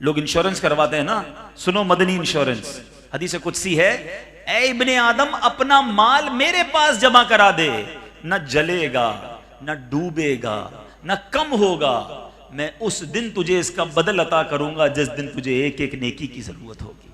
लोग इंश्योरेंस करवाते हैं ना, सुनो मदनी इंश्योरेंस, हदीस कुदसी है, ऐ इब्ने आदम अपना माल मेरे पास जमा करा दे, न जलेगा न डूबेगा न कम होगा, मैं उस दिन तुझे इसका बदल अता करूंगा जिस दिन तुझे एक एक नेकी की जरूरत होगी।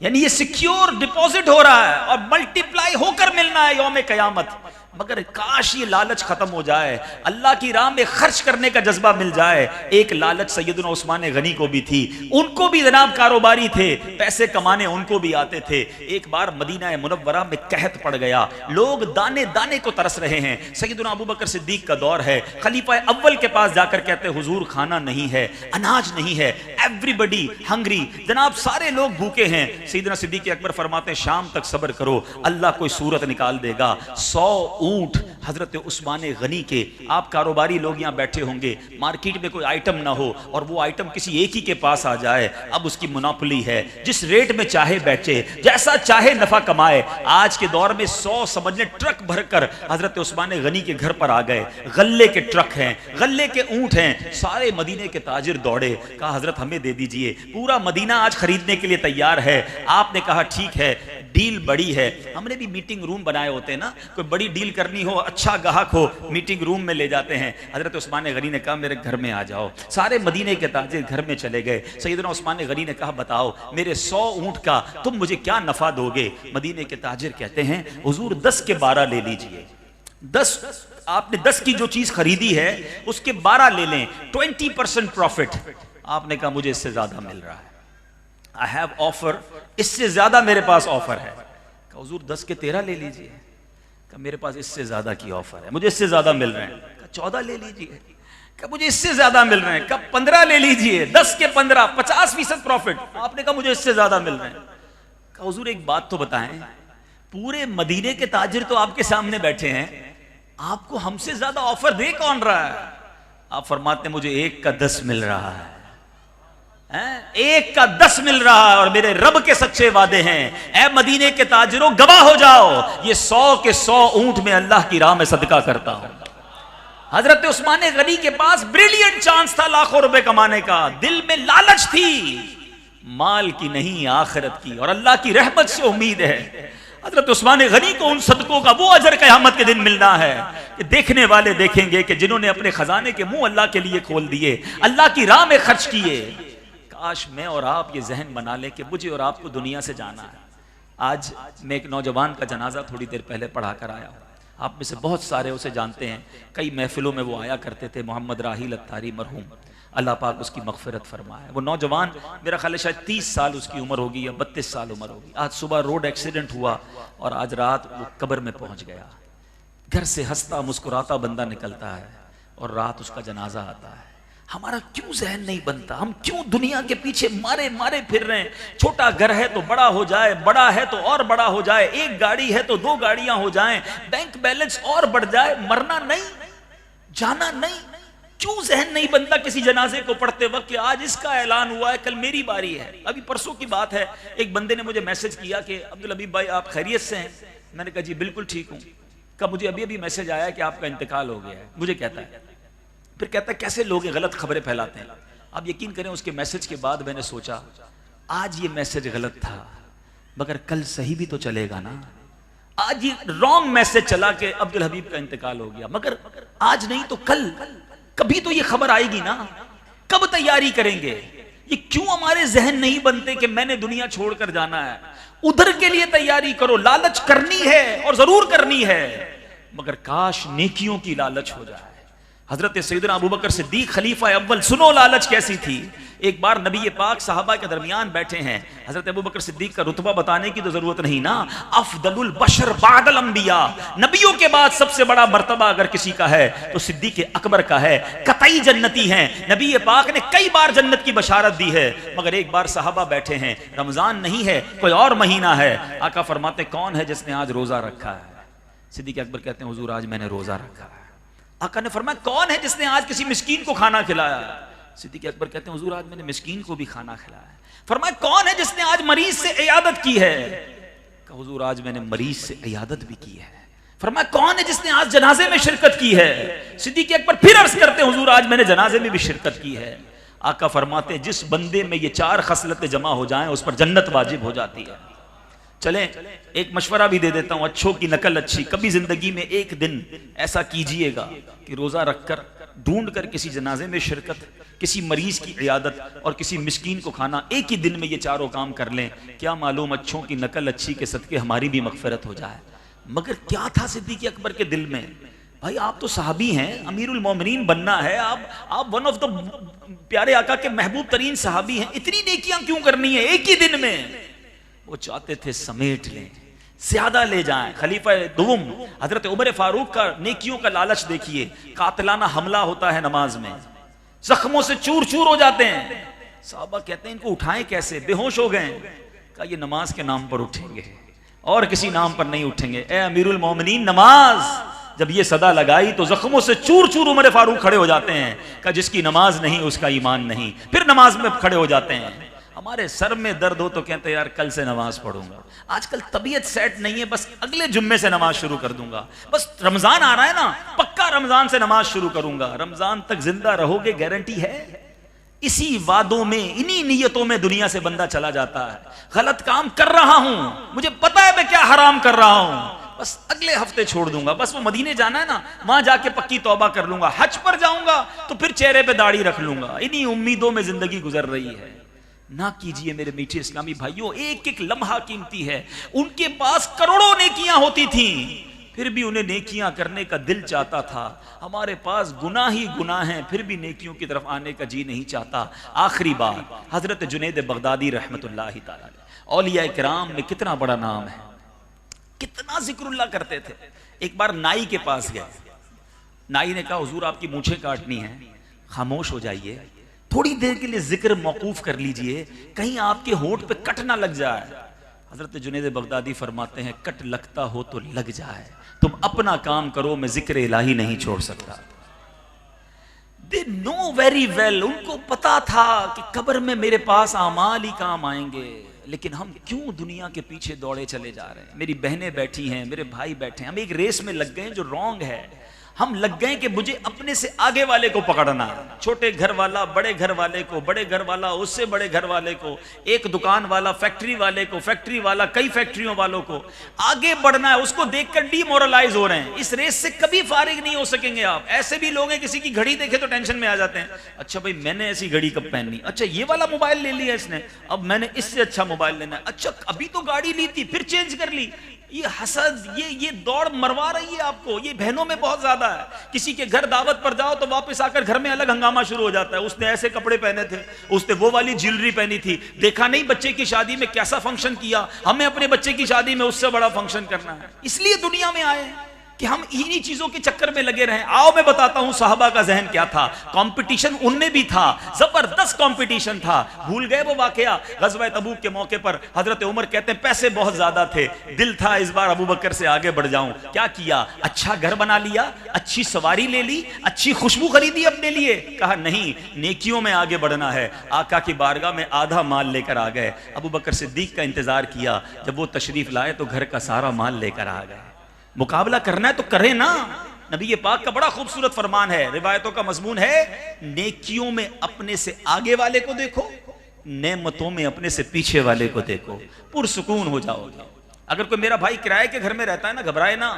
यानी ये सिक्योर डिपॉजिट हो रहा है और मल्टीप्लाई होकर मिलना है यौम कयामत। मगर काश ये लालच खत्म हो जाए, अल्लाह की राह में खर्च करने का जज्बा मिल जाए। एक लालच सैयदना उस्मान गनी को भी थी, उनको भी जनाब कारोबारी थे, पैसे कमाने उनको भी आते थे। एक बार मदीना मुनव्वरा में कहत पड़ गया, लोग दाने दाने को तरस रहे हैं। सैयदना अबू बकर सिद्दीक का दौर है, खलीफा अव्वल के पास जाकर कहते हुजूर खाना नहीं है, अनाज नहीं है, एवरीबडी हंग्री, जनाब सारे लोग भूखे हैं। सैयदना सिद्दीक अकबर फरमाते हैं शाम तक सब्र करो, अल्लाह कोई सूरत निकाल देगा। 100 ऊंट हजरत उस्मान गनी के, आप कारोबारी लोग यहां बैठे होंगे, मार्केट में कोई आइटम ना हो और वो आइटम किसी एक ही के पास आ जाए, अब उसकी मोनोपोली है, जिस रेट में चाहे बेचे, जैसा चाहे नफा कमाए। आज के दौर में 100 समझने ट्रक भरकर हजरत उस्मान गनी के घर पर आ गए, गल्ले के ट्रक हैं, गल्ले के ऊंट हैं। सारे मदीने के ताजिर दौड़े, कहा हजरत हमें दे दीजिए, पूरा मदीना आज खरीदने के लिए तैयार है। आपने कहा ठीक है, डील बड़ी है। हमने भी मीटिंग रूम बनाए होते हैं ना, कोई बड़ी डील करनी हो, अच्छा ग्राहक हो, मीटिंग रूम में ले जाते हैं। हजरत उस्मान गनी ने कहा मेरे घर में आ जाओ। सारे मदीने के ताजिर घर में चले गए। सैयदना उस्मान गनी ने कहा बताओ मेरे 100 ऊंट का तुम मुझे क्या नफा दोगे? मदीने के ताजिर कहते हैं हुजूर 10 के 12 ले लीजिए। 10 आपने 10 की जो चीज खरीदी है उसके 12 ले लें, 20% प्रॉफिट। आपने कहा मुझे इससे ज्यादा मिल रहा है, आई हैव ऑफर, इससे ज्यादा मेरे पास ऑफर है। कहा हुजूर 10 के 13 ले लीजिए। कहा मेरे पास इससे ज्यादा की ऑफर है, मुझे इससे ज्यादा मिल रहे हैं। कहा 14 ले लीजिए। कहा मुझे इससे ज्यादा मिल रहे हैं। कहा 15 ले लीजिए, 10 के 15, 50% प्रॉफिट। आपने कहा मुझे इससे ज्यादा मिल रहे हैं। कहा हुजूर एक बात तो बताएं, पूरे मदीने के ताजिर तो आपके सामने बैठे हैं, आपको हमसे ज्यादा ऑफर दे कौन रहा है? आप फरमाते मुझे 1 का 10 मिल रहा है, 1 का 10 मिल रहा है और मेरे रब के सच्चे वादे हैं। ऐ मदीने के ताजिरों गवाह हो जाओ, ये 100 के 100 ऊंट में अल्लाह की राह में सदका करता हूं। हजरत उस्मान गनी के पास ब्रिलियंट चांस था लाखों रुपए कमाने का, दिल में लालच थी, माल की नहीं आखिरत की, और अल्लाह की रहमत से उम्मीद है हजरत उस्मान गनी को उन सदकों का वो अजर क़यामत के दिन मिलना है कि देखने वाले देखेंगे कि जिन्होंने अपने खजाने के मुंह अल्लाह के लिए खोल दिए, अल्लाह की राह में खर्च किए। काश मैं और आप ये जहन बना ले कि मुझे और आपको दुनिया से जाना है। आज मैं एक नौजवान का जनाजा थोड़ी देर पहले पढ़ा कर आया हूँ, आप में से बहुत सारे उसे जानते हैं, कई महफिलों में वो आया करते थे। मोहम्मद राहील अत्तारी मरहूम, अल्लाह पाक उसकी मगफिरत फरमाए। वो नौजवान मेरा ख्याल है शायद 30 साल उसकी उम्र होगी या 32 साल उम्र होगी। आज सुबह रोड एक्सीडेंट हुआ और आज रात वो कब्र में पहुंच गया। घर से हंसता मुस्कुराता बंदा निकलता है और रात उसका जनाजा आता है। हमारा क्यों जहन नहीं बनता? हम क्यों दुनिया के पीछे मारे मारे फिर रहे हैं? छोटा घर है तो बड़ा हो जाए, बड़ा है तो और बड़ा हो जाए, एक गाड़ी है तो 2 गाड़ियां हो जाएं, बैंक बैलेंस और बढ़ जाए, मरना नहीं, जाना नहीं। क्यों जहन नहीं बनता किसी जनाजे को पढ़ते वक्त कि आज इसका ऐलान हुआ है, कल मेरी बारी है। अभी परसों की बात है, एक बंदे ने मुझे मैसेज किया कि अब्दुल हबीब भाई आप खैरियत से हैं? मैंने कहा जी बिल्कुल ठीक हूं। कब मुझे अभी अभी मैसेज आया कि आपका इंतकाल हो गया है। मुझे कहता है, फिर कहता है कैसे लोग गलत खबरें फैलाते हैं। आप यकीन करें उसके मैसेज के बाद मैंने सोचा आज ये मैसेज गलत था मगर कल सही भी तो चलेगा ना। आज ये रॉन्ग मैसेज चला कि अब्दुल हबीब का इंतकाल हो गया, मगर आज नहीं तो कल कभी तो ये खबर आएगी ना। कब तैयारी करेंगे? ये क्यों हमारे जहन नहीं बनते कि मैंने दुनिया छोड़कर जाना है? उधर के लिए तैयारी करो, लालच करनी है और जरूर करनी है, मगर काश नेकियों की लालच हो जाए। हजरत सैयदना अबू बकर सिद्दीक खलीफा अव्वल, सुनो लालच कैसी थी। एक बार नबी पाक सहाबा के दरमियान बैठे हैं, हजरत अबू बकर सिद्दीक का रुतबा बताने की तो जरूरत नहीं ना, अफदलुल बशर बादल अंबिया, नबियों के बाद सबसे बड़ा मर्तबा अगर किसी का है तो सिद्दीक अकबर का है। कतई जन्नती हैं, नबी पाक ने कई बार जन्नत की बशारत दी है, मगर एक बार सहाबा बैठे हैं, रमजान नहीं है कोई और महीना है, आका फरमाते कौन है जिसने आज रोजा रखा है? सिद्दीक अकबर कहते हैं हुजूर आज मैंने रोजा रखा है। आका ने फरमाया कौन है जिसने आज किसी मिस्कीन को खाना खिलाया? सिद्दीक अकबर कहते हैं हुजूर आज मैंने मिस्कीन को भी खाना खिलाया। फरमाया कौन है जिसने आज मरीज से इयादत की है? कहा हुजूर आज मैंने मरीज से इयादत भी की है। फरमाया कौन है जिसने आज जनाजे में शिरकत की है? सिद्दीक अकबर फिर अर्ज करते हैं हुजूर आज मैंने जनाजे में भी शिरकत की है। आका फरमाते हैं जिस बंदे में ये 4 खसलतें जमा हो जाएं उस पर जन्नत वाजिब हो जाती है। चलें एक मशवरा भी दे देता हूं, अच्छों की नकल अच्छी। कभी जिंदगी में एक दिन ऐसा कीजिएगा कि रोजा रखकर ढूंढ कर किसी जनाजे में शिरकत, किसी मरीज की इयादत और किसी मिस्कीन को खाना, एक ही दिन में ये चारों काम कर लें। क्या मालूम अच्छों की नकल अच्छी के सदके हमारी भी मगफिरत हो जाए। मगर क्या था सिद्दीक़ अकबर के दिल में? भाई आप तो सहाबी हैं, अमीरुल मोमिनीन बनना है, आप वन ऑफ द प्यारे आका के महबूब तरीन सहाबी हैं, इतनी नेकियां क्यों करनी है एक ही दिन में? वो चाहते थे समेट लें, ज्यादा ले जाएं। खलीफा दुवम हजरत उमर फारूक का नेकियों का लालच देखिए। कातिलाना हमला होता है नमाज में, जख्मों से चूर चूर हो जाते हैं। साहबा कहते हैं इनको उठाएं कैसे, बेहोश हो गए। कहा ये नमाज के नाम पर उठेंगे और किसी नाम पर नहीं उठेंगे। ए अमीरुल मोमिनीन, नमाज जब ये सदा लगाई तो जख्मों से चूर चूर उमर फारूक खड़े हो जाते हैं। कहा जिसकी नमाज नहीं उसका ईमान नहीं। फिर नमाज में खड़े हो जाते हैं। हमारे सर में दर्द हो तो कहते हैं यार कल से नमाज पढ़ूंगा। आजकल तबीयत सेट नहीं है, बस अगले जुम्मे से नमाज शुरू कर दूंगा। बस रमजान आ रहा है ना, पक्का रमजान से नमाज शुरू करूंगा। रमजान तक जिंदा रहोगे गारंटी है? इसी वादों में, इन्हीं नियतों में दुनिया से बंदा चला जाता है। गलत काम कर रहा हूं, मुझे पता है मैं क्या हराम कर रहा हूं, बस अगले हफ्ते छोड़ दूंगा। बस वो मदीने जाना है ना, वहां जाके पक्की तौबा कर लूंगा। हज पर जाऊंगा तो फिर चेहरे पे दाढ़ी रख लूंगा। इन्हीं उम्मीदों में जिंदगी गुजर रही है। ना कीजिए मेरे मीठे इस्लामी भाइयों, एक एक लम्हा कीमती है। उनके पास करोड़ों नेकियां होती थीं, फिर भी उन्हें नेकियां करने का दिल चाहता था। हमारे पास गुनाह ही गुनाह हैं, फिर भी नेकियों की तरफ आने का जी नहीं चाहता। आखिरी बात, हजरत जुनैद बगदादी रहमतुल्लाहि तआला अलैह, औलिया किराम में कितना बड़ा नाम है, कितना जिक्रुल्लाह करते थे। एक बार नाई के पास गए, नाई ने कहा हुजूर आपकी मूछें काटनी है, खामोश हो जाइए, थोड़ी देर के लिए जिक्र मौकूफ कर लीजिए, कहीं आपके होंठ पे कट ना लग जाए। हजरत जुनैद बगदादी फरमाते हैं कट लगता हो तो लग जाए, तुम अपना काम करो, मैं जिक्र इलाही नहीं छोड़ सकता। दे नो वेरी वेल, उनको पता था कि कब्र में मेरे पास आमाल ही काम आएंगे, लेकिन हम क्यों दुनिया के पीछे दौड़े चले जा रहे हैं। मेरी बहनें बैठी हैं, मेरे भाई बैठे हैं, हम एक रेस में लग गए जो रॉन्ग है। हम लग गए कि मुझे अपने से आगे वाले को पकड़ना, छोटे घर वाला बड़े घर वाले को, बड़े घर वाला उससे बड़े घर वाले को, एक दुकान वाला फैक्ट्री वाले को, फैक्ट्री वाला कई फैक्ट्रियों वालों को, आगे बढ़ना है। उसको देखकर डीमोरलाइज हो रहे हैं। इस रेस से कभी फारिग नहीं हो सकेंगे आप। ऐसे भी लोग हैं किसी की घड़ी देखे तो टेंशन में आ जाते हैं, अच्छा भाई मैंने ऐसी घड़ी कब पहननी, अच्छा ये वाला मोबाइल ले लिया इसने, अब मैंने इससे अच्छा मोबाइल लेना है, अच्छा अभी तो गाड़ी ली थी फिर चेंज कर ली। ये हसद, ये दौड़ मरवा रही है आपको। ये बहनों में बहुत ज्यादा है। किसी के घर दावत पर जाओ तो वापस आकर घर में अलग हंगामा शुरू हो जाता है। उसने ऐसे कपड़े पहने थे, उसने वो वाली ज्वेलरी पहनी थी, देखा नहीं बच्चे की शादी में कैसा फंक्शन किया, हमें अपने बच्चे की शादी में उससे बड़ा फंक्शन करना है। इसलिए दुनिया में आए कि हम इन्हीं चीजों के चक्कर में लगे रहें। आओ मैं बताता हूं साहबा का जहन क्या था। कंपटीशन उनमें भी था, जबरदस्त कंपटीशन था। भूल गए वो वाकया गज़वा तबूक के मौके पर हजरत उमर कहते हैं पैसे बहुत ज्यादा थे, दिल था इस बार अबू बकर से आगे बढ़ जाऊं। क्या किया, अच्छा घर बना लिया, अच्छी सवारी ले ली, अच्छी खुशबू खरीदी अपने लिए। कहा नहीं, नेकियों में आगे बढ़ना है। आका की बारगाह में आधा माल लेकर आ गए। अबू बकर सिद्दीक का इंतजार किया, जब वो तशरीफ लाए तो घर का सारा माल लेकर आ गए। मुकाबला करना है तो करें ना। नबी ये पाक का बड़ा खूबसूरत फरमान है, रिवायतों का मजमून है, नेकियों में अपने से आगे वाले को देखो, नेमतों में अपने से पीछे वाले को देखो, पुरसुकून हो जाओगे। अगर कोई मेरा भाई किराए के घर में रहता है ना, घबराए ना।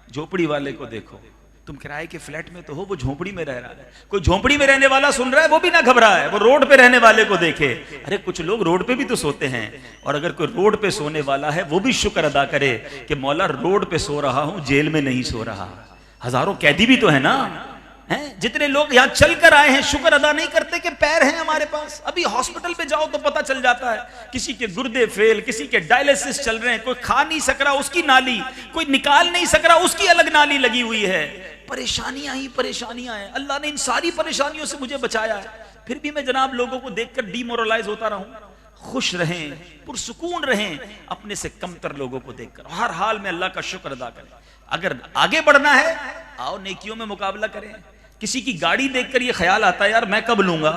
झोपड़ी वाले को देखो, तुम किराए के फ्लैट में तो हो, वो झोपड़ी में रह रहा है। कोई झोपड़ी में रहने वाला सुन रहा है, वो भी ना घबराए, वो रोड पे रहने वाले को देखे। अरे कुछ लोग रोड पे भी तो सोते हैं, और अगर कोई रोड पे सोने वाला है वो भी शुक्र अदा करे कि मौला रोड पे सो रहा हूं, जेल में नहीं सो रहा। हजारों कैदी भी तो है ना, हैं? जितने लोग यहां चल कर आए हैं, शुक्र अदा नहीं करते कि पैर हैं हमारे पास। अभी हॉस्पिटल पे जाओ तो पता चल जाता है, किसी के गुर्दे फेल, किसी के डायलिसिस चल रहे हैं, कोई खा नहीं सक रहा उसकी नाली, कोई निकाल नहीं सक रहा उसकी अलग नाली लगी हुई है। परेशानियां ही परेशानियां हैं। अल्लाह ने इन सारी परेशानियों से मुझे बचाया है, फिर भी मैं जनाब लोगों को देखकर डीमोरलाइज होता रहूं। खुश रहें, पुरसुकून रहें अपने से कमतर लोगों को देखकर। हर हाल में अल्लाह का शुक्र अदा करें। अगर आगे बढ़ना है, आओ नेकियों में मुकाबला करें। किसी की गाड़ी देखकर ये ख्याल आता है यार मैं कब लूंगा,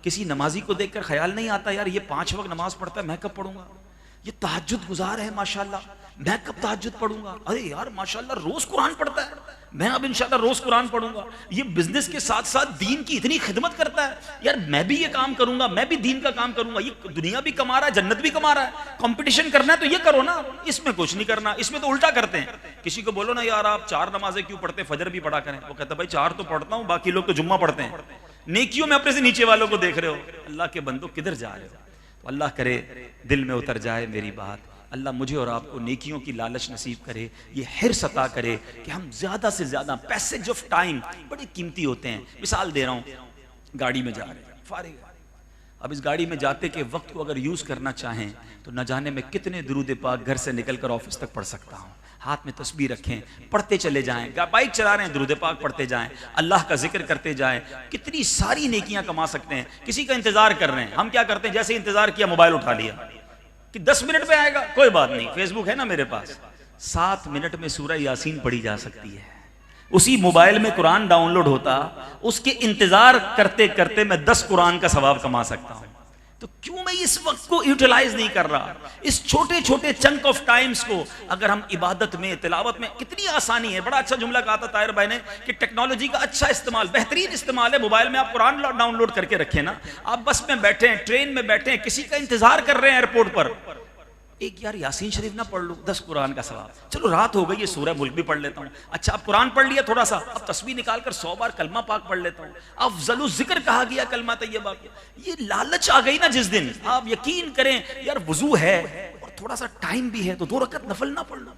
किसी नमाजी को देखकर ख्याल नहीं आता यार ये 5 वक्त नमाज पढ़ता है मैं कब पढ़ूंगा। किसी नमाजी को देखकर ख्याल नहीं आता यार मैं कब लूंगा, किसी नमाजी को देखकर ख्याल नहीं आता यार मैं कब लूंगा। किसी नमाजी को देखकर ख्याल नहीं आता यार मैं कब लूंगा, किसी नमाजी को देखकर ख्याल नहीं आता यार मैं कब लूंगा। किसी नमाजी को देखकर ख्याल नहीं आता यार ये 5 वक्त नमाज पढ़ता है मैं कब पढ़ूंगा। ये तहज्जुद गुजार है माशाल्लाह, मैं कब तहज्जुद पढ़ूंगा, अरे यार माशाल्लाह रोज कुरान पढ़ता है, मैं अब इंशाल्लाह रोज कुरान पढ़ूंगा। ये बिजनेस के साथ साथ दीन की इतनी खिदमत करता है, यार मैं भी ये काम करूंगा, मैं भी दीन का काम करूंगा। ये दुनिया भी कमा रहा है, जन्नत भी कमा रहा है, कंपटीशन करना है तो ये करो ना, इसमें कुछ नहीं करना। इसमें तो उल्टा करते हैं, किसी को बोलो ना यार आप 4 नमाजें क्यों पढ़ते, फजर भी पढ़ा करें, वो कहता भाई 4 तो पढ़ता हूं, बाकी लोग तो जुम्मा पढ़ते हैं। नेकियों में अपने से नीचे वालों को देख रहे हो, अल्लाह के बंदो किधर जा रहे हो। तो अल्लाह करे दिल में उतर जाए मेरी बात, अल्लाह मुझे और आपको नेकियों की लालच नसीब करे, ये हिर्स अता करे कि हम ज्यादा से ज्यादा, पैसेज ऑफ टाइम बड़े कीमती होते हैं। मिसाल दे रहा हूं, गाड़ी में जा रहे हैं, फारिग, अब इस गाड़ी में जाते के वक्त को अगर यूज करना चाहें तो न जाने मैं कितने दुरूद पाक घर से निकलकर ऑफिस तक पढ़ सकता हूं। हाथ में तस्बीह रखें, पढ़ते चले जाएं, बाइक चला रहे हैं दुरूद पाक पढ़ते जाएं, अल्लाह का जिक्र करते जाएं, कितनी सारी नेकियां कमा सकते हैं। किसी का इंतजार कर रहे हैं, हम क्या करते हैं, जैसे इंतजार किया मोबाइल उठा लिया कि 10 मिनट में आएगा, कोई बात नहीं, फेसबुक है ना मेरे पास। 7 मिनट में सूरह यासीन पढ़ी जा सकती है। उसी मोबाइल में कुरान डाउनलोड होता, उसके इंतजार करते करते मैं 10 कुरान का सवाब कमा सकता हूं। तो क्यों मैं इस वक्त को यूटिलाइज नहीं कर रहा, इस छोटे छोटे चंक ऑफ टाइम्स को अगर हम इबादत में, तिलावत में, कितनी आसानी है। बड़ा अच्छा जुमला कहा था ताहिर भाई ने कि टेक्नोलॉजी का अच्छा इस्तेमाल, बेहतरीन इस्तेमाल है। मोबाइल में आप कुरान डाउनलोड करके रखें ना, आप बस में बैठे हैं, ट्रेन में बैठे हैं, किसी का इंतजार कर रहे हैं एयरपोर्ट पर, एक यार यासीन शरीफ ना पढ़ लो, 10 कुरान का सवाब। चलो रात हो गई, ये सूरह मुल्क भी पढ़ लेता हूँ। अच्छा अब कुरान पढ़ लिया थोड़ा सा, अब तस्बीह निकाल कर 100 बार कलमा पाक पढ़ लेता हूँ। अफजलु जिक्र कहा गया कलमा तैयबा। ये लालच आ गई ना जिस दिन, आप यकीन करें यार वजू है और थोड़ा सा टाइम भी है तो 2 रकअत नफल ना पढ़ लो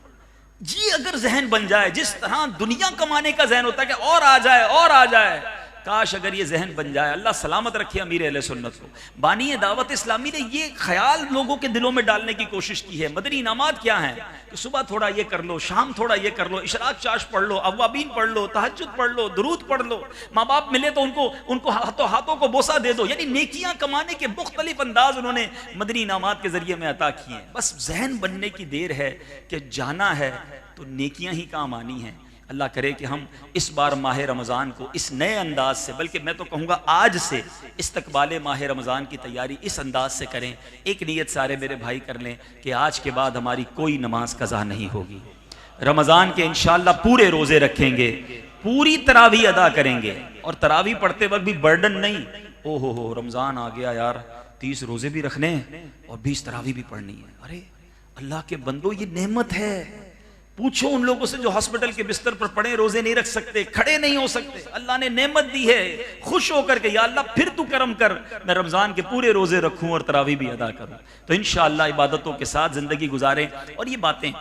जी। अगर जहन बन जाए, जिस तरह दुनिया कमाने का जहन होता है कि और आ जाए और आ जाए, काश अगर ये जहन बन जाए। अल्लाह सलामत रखे अमीर अहले सुन्नत को। बानी दावत इस्लामी ने ये ख्याल लोगों के दिलों में डालने की कोशिश की है। मदनी इनामात क्या है कि सुबह थोड़ा ये कर लो, शाम थोड़ा ये कर लो, इशराक चाश पढ़ लो, अव्वाबीन पढ़ लो, तहज्जुद पढ़ लो, दुरूद पढ़ लो, माँ बाप मिले तो उनको हाथों को बोसा दे दो। यानी नेकियां कमाने के मुख्तलिफ अंदाज उन्होंने मदनी इनामात के जरिए में अता किए हैं। बस जहन बनने की देर है कि जाना है तो नेकियां ही काम आनी है। अल्लाह करे कि हम इस बार माह रमज़ान को इस नए अंदाज से, बल्कि मैं तो कहूँगा आज से इस्तकबाले माह रमज़ान की तैयारी इस अंदाज से करें। एक नीयत सारे मेरे भाई कर लें कि आज के बाद हमारी कोई नमाज कज़ा नहीं होगी। रमज़ान के इंशाअल्लाह पूरे रोज़े रखेंगे, पूरी तरावी अदा करेंगे, और तरावी पढ़ते वक्त भी बर्डन नहीं, ओ हो रमज़ान आ गया यार 30 रोज़े भी रखने और 20 तरावी भी पढ़नी है। अरे अल्लाह के बंदो, ये नेमत है। पूछो उन लोगों से जो हॉस्पिटल के बिस्तर पर पड़े, रोजे नहीं रख सकते, खड़े नहीं हो सकते, अल्लाह ने नेमत दी है, खुश होकर के या अल्लाह फिर तू करम कर, मैं रमजान के पूरे रोजे रखूं और तरावी भी अदा करूं। तो इंशाअल्लाह इबादतों के साथ जिंदगी गुजारें। और ये बातें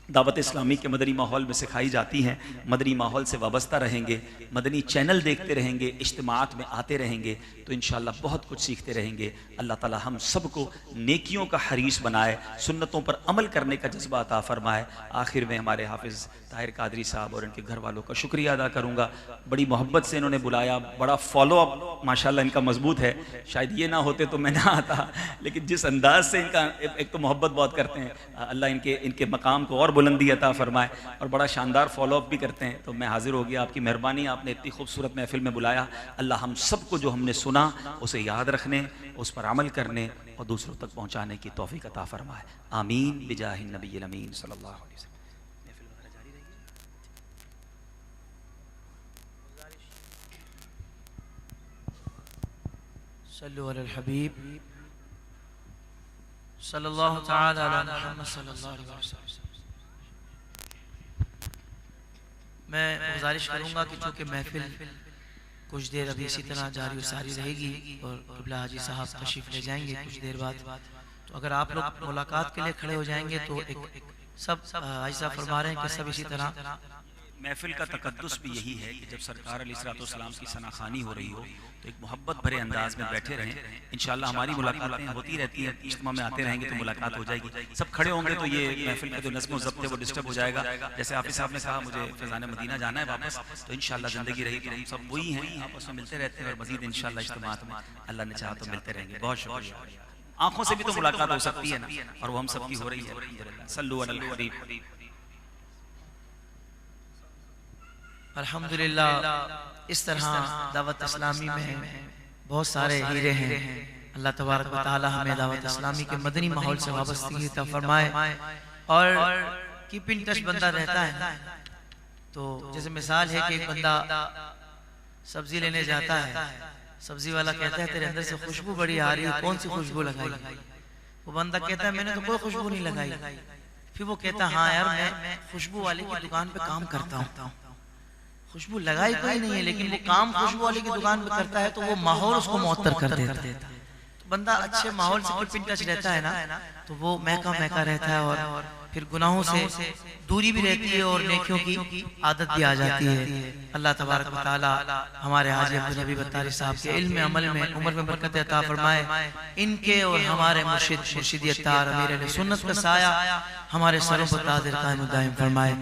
दावत इस्लामी के मदनी माहौल में सिखाई जाती हैं। मदनी माहौल से वाबस्ता रहेंगे, मदनी चैनल देखते रहेंगे, इज्तिमात में आते रहेंगे तो इंशाअल्लाह बहुत कुछ सीखते रहेंगे। अल्लाह ताला हम सबको नेकियों का हरीस बनाए, सुन्नतों पर अमल करने का जज्बा अता फरमाए। आखिर में हमारे हाफिज़ ताहिर कादरी साहब और इनके घर वालों का शुक्रिया अदा करूँगा। बड़ी मोहब्बत से इन्होंने बुलाया, बड़ा फॉलो अप माशाल्लाह इनका मजबूत है। शायद ये ना होते तो मैं ना आता, लेकिन जिस अंदाज से इनका, एक तो मोहब्बत बहुत करते हैं, अल्लाह इनके मकाम को और बुलंदी अता फरमाए, और बड़ा शानदार फॉलो अप भी करते हैं। तो मैं हाजिर हो गया, आपकी मेहरबानी, आपने इतनी खूबसूरत महफिल में बुलाया। अल्लाह हम सबको जो हमने सुना उसे याद रखने, उस पर अमल करने और दूसरों तक पहुँचाने की तौफीक अता फरमाए। आमीन बिजाहिन नबी अमीन सल्लल्लाहु अलैहि वसल्लम। सल्लु अलल हबीब सल्लल्लाहु तआला अला मुहम्मद सल्लल्लाहु अलैहि वसल्लम। मैं गुजारिश करूंगा कि चूँकि महफिल कुछ देर अभी इसी तरह जारी सारी रहेगी और क़िबला हाजी साहब तशरीफ़ ले जाएंगे कुछ देर बाद, तो अगर आप लोग मुलाकात के लिए खड़े हो जाएंगे तो एक सब हाजी साहब फरमा रहे हैं कि सब इसी तरह। महफिल का तकद्दुस भी यही है कि जब सरकार अलैहिस्सलाम की सनाखानी हो रही हो तो एक मोहब्बत भरे अंदाज में बैठे रहें। इंशाअल्लाह हमारी मुलाकातें होती रहती हैं, इज्तिमा में आते रहेंगे तो मुलाकात हो जाएगी। सब खड़े होंगे तो ये महफिल का जो नज़्म ज़ब्त है वो डिस्टर्ब हो जाएगा। जैसे हाफिज़ साहब ने कहा मुझे फैज़ान मदीना जाना है वापस, तो इंशाअल्लाह ज़िंदगी रही तो हम सब वही हैं, आपस में मिलते रहते हैं और मज़ीद इंशाअल्लाह इज्तिमात में अल्लाह ने चाहा तो मिलते रहेंगे। बहुत शुक्रिया। आंखों से भी तो मुलाकात हो सकती है ना, और वो हम सबकी हो रही है। सल्लु अलल हबीब। अल्हम्दुलिल्लाह, इस तरह दावत इस्लामी में बहुत सारे हीरे हैं। अल्लाह तबारक व तआला हमें दावत इस्लामी के मदनी माहौल से वाबस्तगी अता फरमाए। और कीप इन टच बंदा रहता है, तो जैसे मिसाल है कि एक बंदा सब्जी लेने जाता है, सब्जी वाला कहता है तेरे अंदर से खुशबू बड़ी आ रही है, कौन सी खुशबू लगाई? वो बंदा कहता है मैंने तो कोई खुशबू नहीं लगाई। फिर वो कहता हाँ यार मैं खुशबू वाले की दुकान पे काम करता हूँ, खुशबू लगाई कोई नहीं है, लेकिन वो काम खुशबू वाले की दुकान पे करता है तो वो माहौल उसको मुअत्तर कर देता है। तो बंदा अच्छे माहौल से कीप इन टच रहता है ना, तो वो महका महका रहता है और फिर गुनाहों से दूरी भी रहती है और नेकियों की आदत भी आ जाती है। अल्लाह तबारक व तआला हमारे हाजी अब्दुल हबीब अत्तारी साहब के इल्म अमल में उम्र में बरकत अता फरमाए। इनके और हमारे मुर्शिद अत्तार अमीर अहले सुन्नत का साया हमारे सरों पर दादिर कायम दायम फरमाए।